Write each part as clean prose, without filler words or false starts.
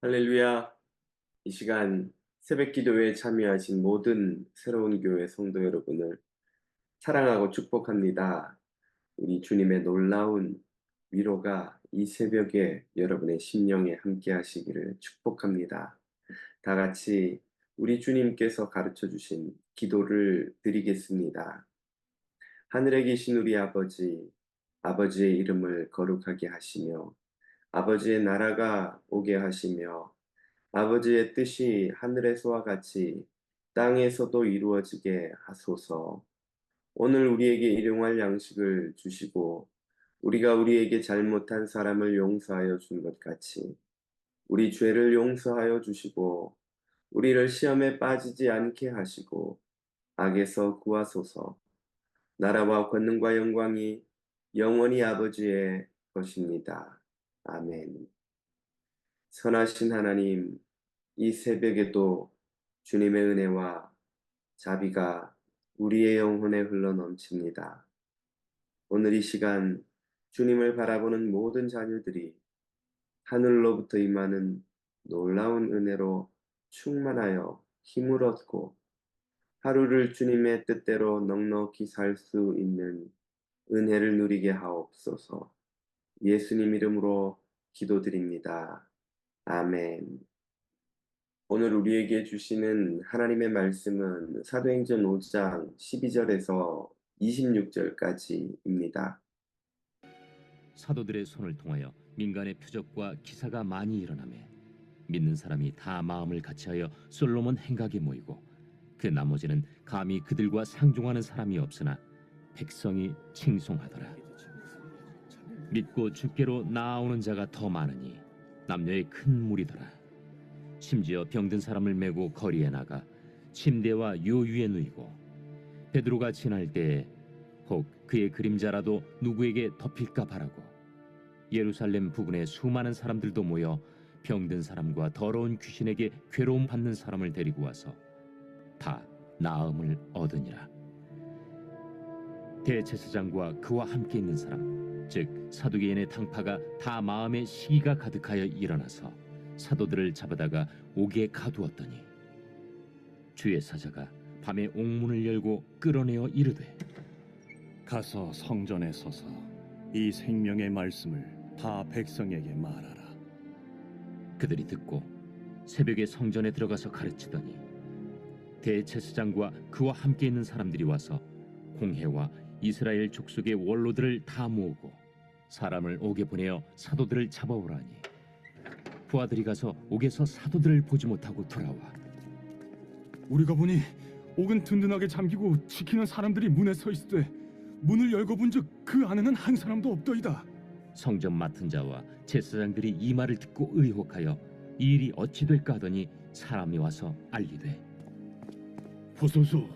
할렐루야. 이 시간 새벽 기도회에 참여하신 모든 새로운 교회 성도 여러분을 사랑하고 축복합니다. 우리 주님의 놀라운 위로가 이 새벽에 여러분의 심령에 함께 하시기를 축복합니다. 다 같이 우리 주님께서 가르쳐 주신 기도를 드리겠습니다. 하늘에 계신 우리 아버지, 아버지의 이름을 거룩하게 하시며 아버지의 나라가 오게 하시며 아버지의 뜻이 하늘에서와 같이 땅에서도 이루어지게 하소서. 오늘 우리에게 일용할 양식을 주시고 우리가 우리에게 잘못한 사람을 용서하여 준 것 같이 우리 죄를 용서하여 주시고 우리를 시험에 빠지지 않게 하시고 악에서 구하소서. 나라와 권능과 영광이 영원히 아버지의 것입니다. 아멘. 선하신 하나님, 이 새벽에도 주님의 은혜와 자비가 우리의 영혼에 흘러 넘칩니다. 오늘 이 시간 주님을 바라보는 모든 자녀들이 하늘로부터 임하는 놀라운 은혜로 충만하여 힘을 얻고 하루를 주님의 뜻대로 넉넉히 살 수 있는 은혜를 누리게 하옵소서. 예수님 이름으로 기도드립니다. 아멘. 오늘 우리에게 주시는 하나님의 말씀은 사도행전 5장 12절에서 26절까지입니다. 사도들의 손을 통하여 민간의 표적과 기사가 많이 일어나매 믿는 사람이 다 마음을 같이하여 솔로몬 행각에 모이고 그 나머지는 감히 그들과 상종하는 사람이 없으나 백성이 칭송하더라. 믿고 주께로 나아오는 자가 더 많으니 남녀의 큰 무리더라. 심지어 병든 사람을 메고 거리에 나가 침대와 요유에 누이고 베드로가 지날 때에 혹 그의 그림자라도 누구에게 덮일까 바라고 예루살렘 부근에 수많은 사람들도 모여 병든 사람과 더러운 귀신에게 괴로움 받는 사람을 데리고 와서 다 나음을 얻으니라. 대제사장과 그와 함께 있는 사람 즉 사두개인의 당파가 다 마음에 시기가 가득하여 일어나서 사도들을 잡아다가 옥에 가두었더니 주의 사자가 밤에 옥문을 열고 끌어내어 이르되 가서 성전에 서서 이 생명의 말씀을 다 백성에게 말하라. 그들이 듣고 새벽에 성전에 들어가서 가르치더니 대제사장과 그와 함께 있는 사람들이 와서 공회와 이스라엘 족속의 원로들을 다 모으고 사람을 옥에 보내어 사도들을 잡아오라니 부하들이 가서 옥에서 사도들을 보지 못하고 돌아와 우리가 보니 옥은 든든하게 잠기고 지키는 사람들이 문에 서 있으되 문을 열고 본즉 그 안에는 한 사람도 없더이다. 성전 맡은 자와 제사장들이 이 말을 듣고 의혹하여 이 일이 어찌 될까 하더니 사람이 와서 알리되 보소서,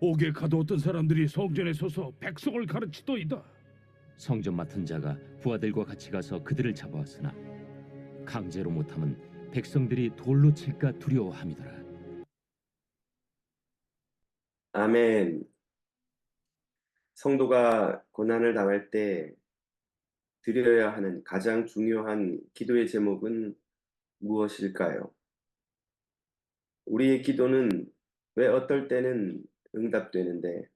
옥에 가두었던 사람들이 성전에 서서 백성을 가르치더이다. 성전 맡은 자가 부하들과 같이 가서 그들을 잡아왔으나 강제로 못하면 백성들이 돌로 칠까 두려워함이더라. 아멘. 성도가 고난을 당할 때 드려야 하는 가장 중요한 기도의 제목은 무엇일까요? 우리의 기도는 왜 어떨 때는 응답되는데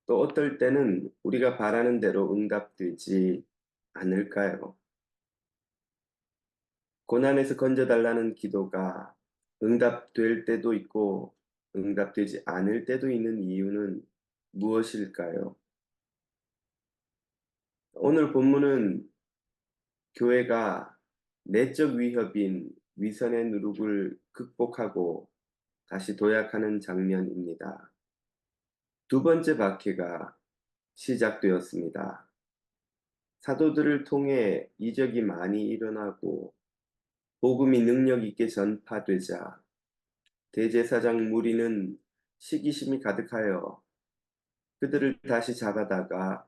또 어떨 때는 우리가 바라는 대로 응답되지 않을까요? 고난에서 건져달라는 기도가 응답될 때도 있고 응답되지 않을 때도 있는 이유는 무엇일까요? 오늘 본문은 교회가 내적 위협인 위선의 누룩을 극복하고 다시 도약하는 장면입니다. 두 번째 박해가 시작되었습니다. 사도들을 통해 이적이 많이 일어나고 복음이 능력 있게 전파되자 대제사장 무리는 시기심이 가득하여 그들을 다시 잡아다가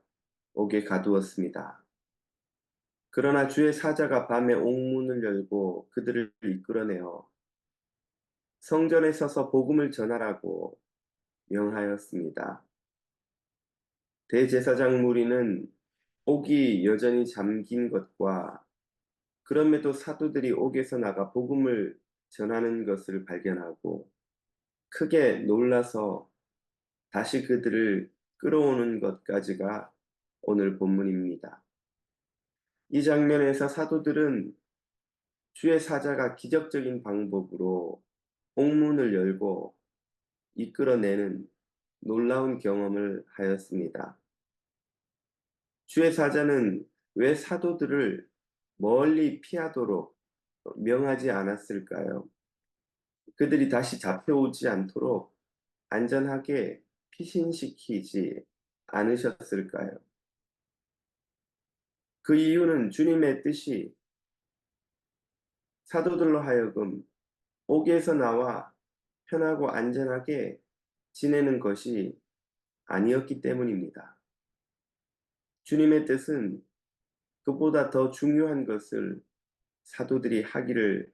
옥에 가두었습니다. 그러나 주의 사자가 밤에 옥문을 열고 그들을 이끌어내어 성전에 서서 복음을 전하라고 명하였습니다. 대제사장 무리는 옥이 여전히 잠긴 것과 그럼에도 사도들이 옥에서 나가 복음을 전하는 것을 발견하고 크게 놀라서 다시 그들을 끌어오는 것까지가 오늘 본문입니다. 이 장면에서 사도들은 주의 사자가 기적적인 방법으로 옥문을 열고 이끌어내는 놀라운 경험을 하였습니다. 주의 사자는 왜 사도들을 멀리 피하도록 명하지 않았을까요? 그들이 다시 잡혀오지 않도록 안전하게 피신시키지 않으셨을까요? 그 이유는 주님의 뜻이 사도들로 하여금 옥에서 나와 편하고 안전하게 지내는 것이 아니었기 때문입니다. 주님의 뜻은 그보다 더 중요한 것을 사도들이 하기를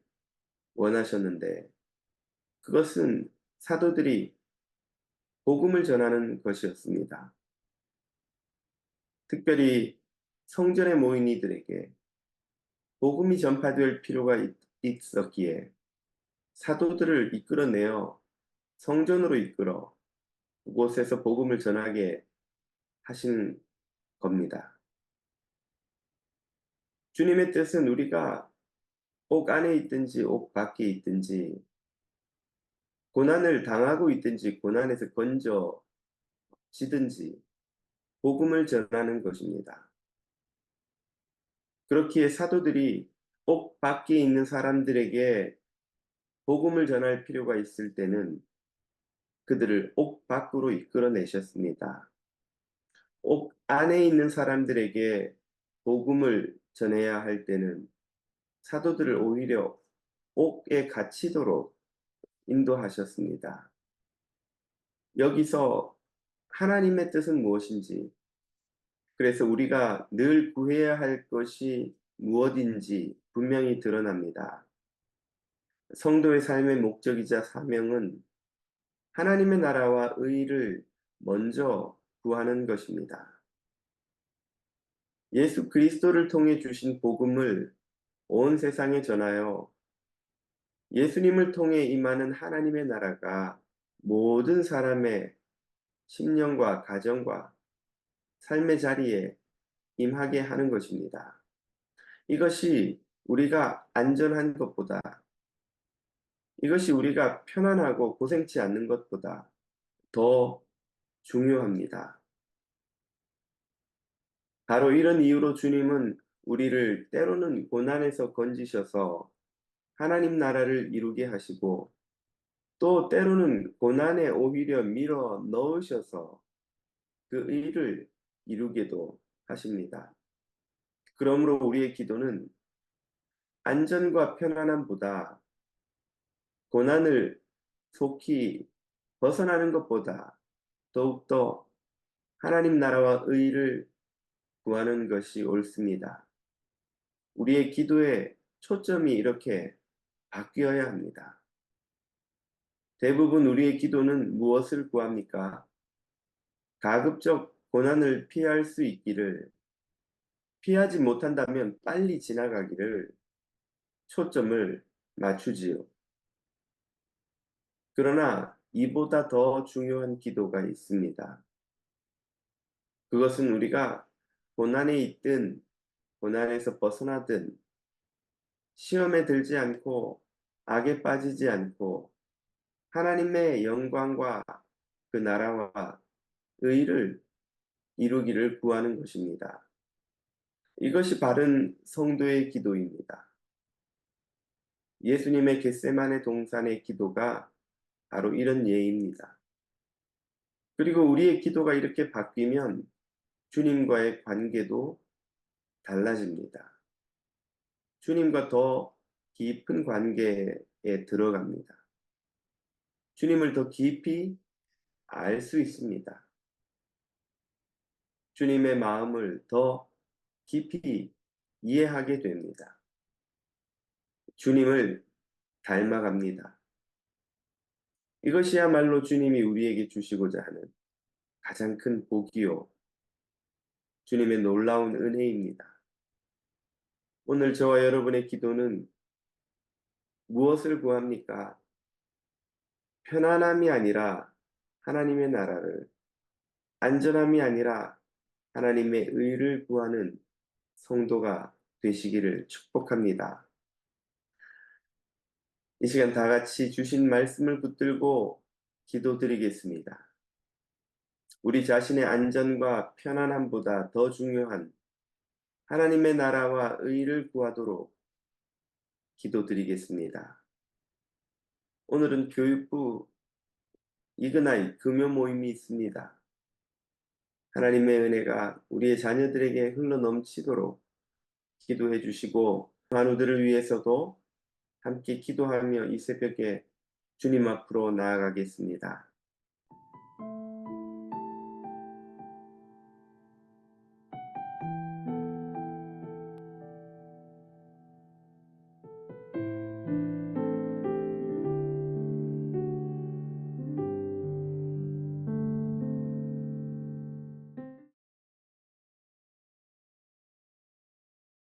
원하셨는데 그것은 사도들이 복음을 전하는 것이었습니다. 특별히 성전에 모인 이들에게 복음이 전파될 필요가 있었기에 사도들을 이끌어내어 성전으로 이끌어 그곳에서 복음을 전하게 하신 겁니다. 주님의 뜻은 우리가 옥 안에 있든지 옥 밖에 있든지 고난을 당하고 있든지 고난에서 건져지든지 복음을 전하는 것입니다. 그렇기에 사도들이 옥 밖에 있는 사람들에게 복음을 전할 필요가 있을 때는 그들을 옥 밖으로 이끌어내셨습니다. 옥 안에 있는 사람들에게 복음을 전해야 할 때는 사도들을 오히려 옥에 갇히도록 인도하셨습니다. 여기서 하나님의 뜻은 무엇인지, 그래서 우리가 늘 구해야 할 것이 무엇인지 분명히 드러납니다. 성도의 삶의 목적이자 사명은 하나님의 나라와 의를 먼저 구하는 것입니다. 예수 그리스도를 통해 주신 복음을 온 세상에 전하여 예수님을 통해 임하는 하나님의 나라가 모든 사람의 심령과 가정과 삶의 자리에 임하게 하는 것입니다. 이것이 우리가 안전한 것보다, 이것이 우리가 편안하고 고생치 않는 것보다 더 중요합니다. 바로 이런 이유로 주님은 우리를 때로는 고난에서 건지셔서 하나님 나라를 이루게 하시고 또 때로는 고난에 오히려 밀어 넣으셔서 그 의를 이루게도 하십니다. 그러므로 우리의 기도는 안전과 편안함보다 고난을 속히 벗어나는 것보다 더욱더 하나님 나라와 의를 구하는 것이 옳습니다. 우리의 기도의 초점이 이렇게 바뀌어야 합니다. 대부분 우리의 기도는 무엇을 구합니까? 가급적 고난을 피할 수 있기를, 피하지 못한다면 빨리 지나가기를 초점을 맞추지요. 그러나 이보다 더 중요한 기도가 있습니다. 그것은 우리가 고난에 있든 고난에서 벗어나든 시험에 들지 않고 악에 빠지지 않고 하나님의 영광과 그 나라와 의를 이루기를 구하는 것입니다. 이것이 바른 성도의 기도입니다. 예수님의 겟세마네 동산의 기도가 바로 이런 예입니다. 그리고 우리의 기도가 이렇게 바뀌면 주님과의 관계도 달라집니다. 주님과 더 깊은 관계에 들어갑니다. 주님을 더 깊이 알 수 있습니다. 주님의 마음을 더 깊이 이해하게 됩니다. 주님을 닮아갑니다. 이것이야말로 주님이 우리에게 주시고자 하는 가장 큰 복이요, 주님의 놀라운 은혜입니다. 오늘 저와 여러분의 기도는 무엇을 구합니까? 편안함이 아니라 하나님의 나라를, 안전함이 아니라 하나님의 의를 구하는 성도가 되시기를 축복합니다. 이 시간 다 같이 주신 말씀을 붙들고 기도드리겠습니다. 우리 자신의 안전과 편안함보다 더 중요한 하나님의 나라와 의를 구하도록 기도드리겠습니다. 오늘은 교육부 이그나이 금요 모임이 있습니다. 하나님의 은혜가 우리의 자녀들에게 흘러 넘치도록 기도해 주시고 환우들을 위해서도 함께 기도하며 이 새벽에 주님 앞으로 나아가겠습니다.